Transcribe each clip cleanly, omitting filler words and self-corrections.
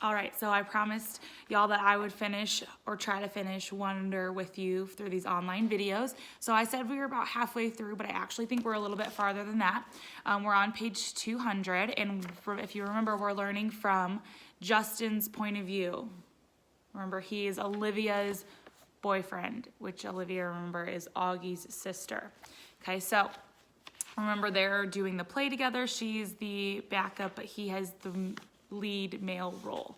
All right, so I promised y'all that I would finish or try to finish Wonder with you through these online videos. So I said we were about halfway through, but I actually think we're a little bit farther than that. We're on page 200, and if you remember, we're learning from Justin's point of view. Remember, he is Olivia's boyfriend, which Olivia, remember, is Augie's sister. Okay, so remember they're doing the play together. She's the backup, but he has the lead male role.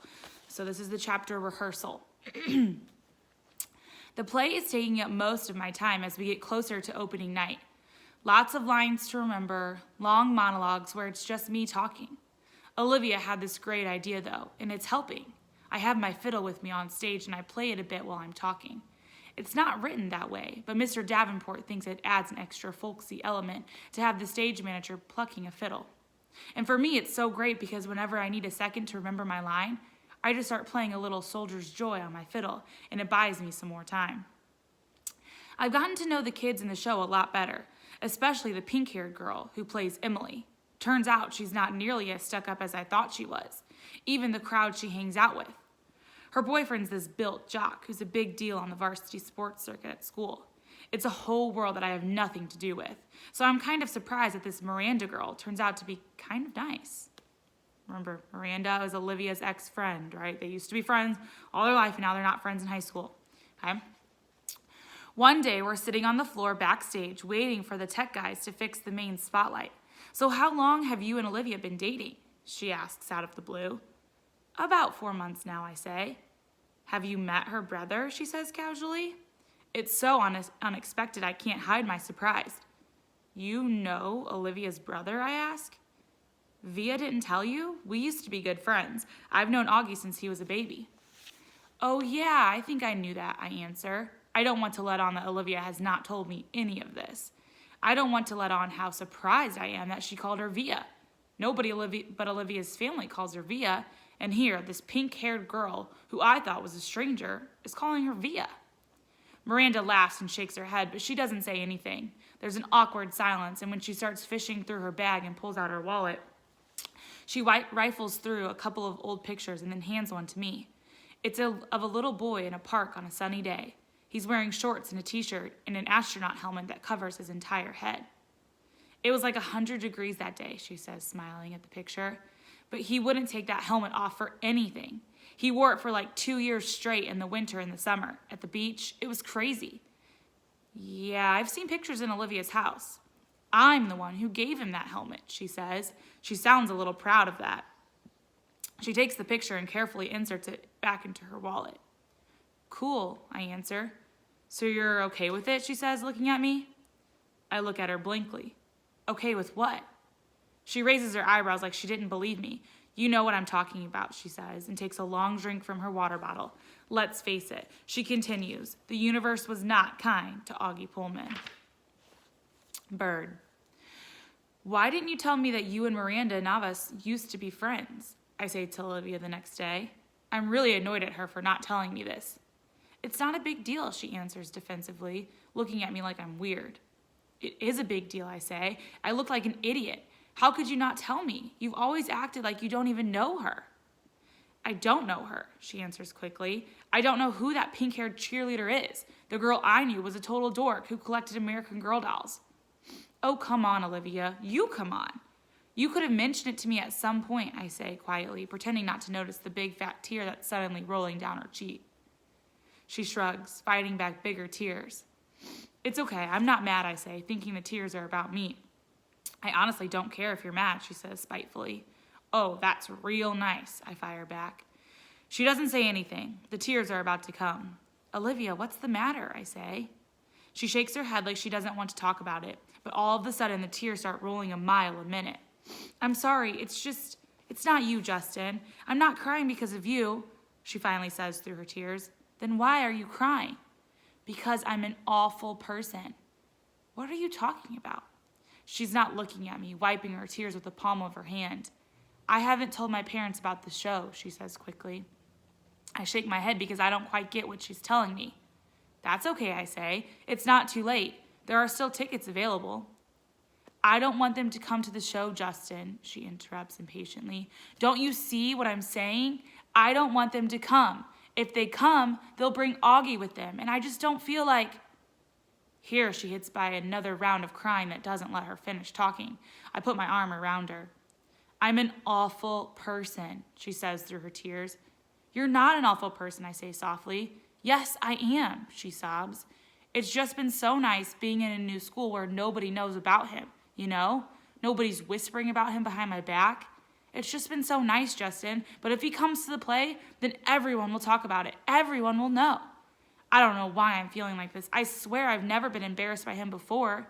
So this is the chapter rehearsal. The play is taking up most of my time as we get closer to opening night. Lots of lines to remember, long monologues where it's just me talking. Olivia had this great idea though, and it's helping. I have my fiddle with me on stage and I play it a bit while I'm talking. It's not written that way, but Mr. Davenport thinks it adds an extra folksy element to have the stage manager plucking a fiddle. And for me, it's so great because whenever I need a second to remember my line, I just start playing a little Soldier's Joy on my fiddle, and it buys me some more time. I've gotten to know the kids in the show a lot better, especially the pink-haired girl who plays Emily. Turns out she's not nearly as stuck up as I thought she was, even the crowd she hangs out with. Her boyfriend's this built jock who's a big deal on the varsity sports circuit at school. It's a whole world that I have nothing to do with. So I'm kind of surprised that this Miranda girl turns out to be kind of nice. Remember, Miranda is Olivia's ex-friend, right? They used to be friends all their life, and now they're not friends in high school. Okay? One day, we're sitting on the floor backstage waiting for the tech guys to fix the main spotlight. So how long have you and Olivia been dating? She asks out of the blue. About 4 months now, I say. Have you met her brother? She says casually. It's so unexpected I can't hide my surprise. You know Olivia's brother, I ask. Via didn't tell you? We used to be good friends. I've known Augie since he was a baby. Oh yeah, I think I knew that, I answer. I don't want to let on that Olivia has not told me any of this. I don't want to let on how surprised I am that she called her Via. Nobody but Olivia's family calls her Via, and here, this pink-haired girl, who I thought was a stranger, is calling her Via. Miranda laughs and shakes her head, but she doesn't say anything. There's an awkward silence, and when she starts fishing through her bag and pulls out her wallet, she rifles through a couple of old pictures and then hands one to me. It's of a little boy in a park on a sunny day. He's wearing shorts and a t-shirt and an astronaut helmet that covers his entire head. It was like 100 degrees that day, she says, smiling at the picture. But he wouldn't take that helmet off for anything. He wore it for like 2 years straight in the winter and the summer. At the beach, it was crazy. Yeah, I've seen pictures in Olivia's house. I'm the one who gave him that helmet, she says. She sounds a little proud of that. She takes the picture and carefully inserts it back into her wallet. Cool, I answer. So you're okay with it, she says, looking at me. I look at her blankly. Okay with what? She raises her eyebrows like she didn't believe me. You know what I'm talking about, she says, and takes a long drink from her water bottle. Let's face it, she continues. The universe was not kind to Augie Pullman. Bird. Why didn't you tell me that you and Miranda Navas used to be friends? I say to Olivia the next day. I'm really annoyed at her for not telling me this. It's not a big deal, she answers defensively, looking at me like I'm weird. It is a big deal, I say. I look like an idiot. How could you not tell me? You've always acted like you don't even know her. I don't know her, she answers quickly. I don't know who that pink-haired cheerleader is. The girl I knew was a total dork who collected American Girl dolls. Oh, come on, Olivia. You come on. You could have mentioned it to me at some point, I say quietly, pretending not to notice the big fat tear that's suddenly rolling down her cheek. She shrugs, fighting back bigger tears. It's okay, I'm not mad, I say, thinking the tears are about me. I honestly don't care if you're mad, she says spitefully. Oh, that's real nice, I fire back. She doesn't say anything. The tears are about to come. Olivia, what's the matter, I say. She shakes her head like she doesn't want to talk about it, but all of a sudden the tears start rolling a mile a minute. I'm sorry, it's not you, Justin. I'm not crying because of you, she finally says through her tears. Then why are you crying? Because I'm an awful person. What are you talking about? She's not looking at me, wiping her tears with the palm of her hand. I haven't told my parents about the show, she says quickly. I shake my head because I don't quite get what she's telling me. That's okay, I say. It's not too late. There are still tickets available. I don't want them to come to the show, Justin, she interrupts impatiently. Don't you see what I'm saying? I don't want them to come. If they come, they'll bring Augie with them, and I just don't feel like... Here she hits by another round of crying that doesn't let her finish talking. I put my arm around her. I'm an awful person, she says through her tears. You're not an awful person, I say softly. Yes, I am, she sobs. It's just been so nice being in a new school where nobody knows about him, you know? Nobody's whispering about him behind my back. It's just been so nice, Justin. But if he comes to the play, then everyone will talk about it. Everyone will know. I don't know why I'm feeling like this. I swear I've never been embarrassed by him before.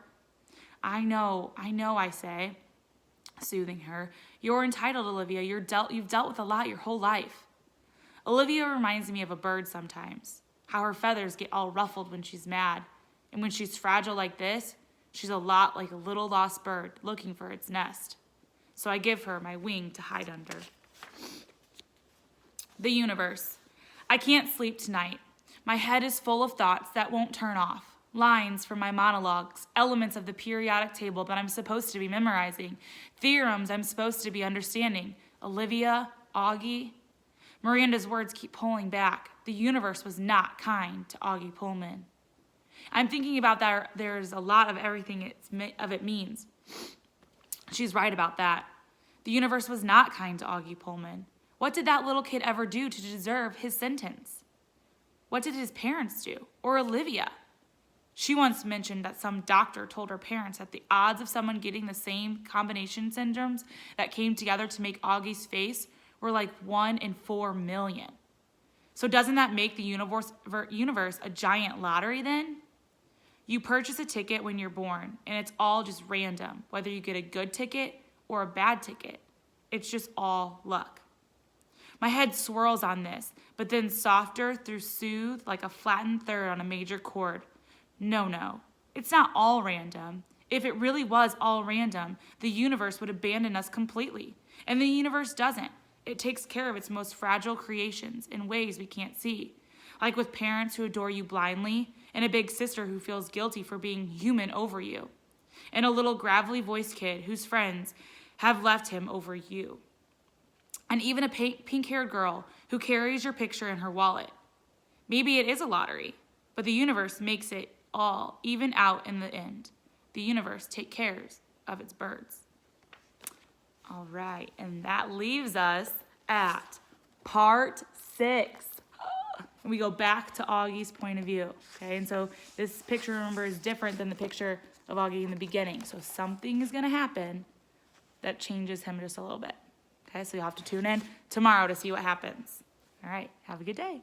I know, I say, soothing her. You're entitled, Olivia. You've dealt with a lot your whole life. Olivia reminds me of a bird sometimes, how her feathers get all ruffled when she's mad. And when she's fragile like this, she's a lot like a little lost bird looking for its nest. So I give her my wing to hide under. The universe. I can't sleep tonight. My head is full of thoughts that won't turn off. Lines from my monologues, elements of the periodic table that I'm supposed to be memorizing, theorems I'm supposed to be understanding. Olivia, Augie. Miranda's words keep pulling back. The universe was not kind to Augie Pullman. I'm thinking about that. There's a lot of everything it means. She's right about that. The universe was not kind to Augie Pullman. What did that little kid ever do to deserve his sentence? What did his parents do? Or Olivia? She once mentioned that some doctor told her parents that the odds of someone getting the same combination syndromes that came together to make Augie's face were like 1 in 4 million. So doesn't that make the universe a giant lottery then? You purchase a ticket when you're born, and it's all just random, whether you get a good ticket or a bad ticket. It's just all luck. My head swirls on this, but then softer through soothe like a flattened third on a major chord. No, it's not all random. If it really was all random, the universe would abandon us completely. And the universe doesn't. It takes care of its most fragile creations in ways we can't see. Like with parents who adore you blindly, and a big sister who feels guilty for being human over you, and a little gravelly voiced kid whose friends have left him over you. And even a pink-haired girl who carries your picture in her wallet. Maybe it is a lottery, but the universe makes it all even out in the end. The universe takes care of its birds. All right, and that leaves us at part 6. And we go back to Augie's point of view, okay? And so this picture, remember, is different than the picture of Augie in the beginning. So something is going to happen that changes him just a little bit. Okay, so you'll have to tune in tomorrow to see what happens. All right, have a good day.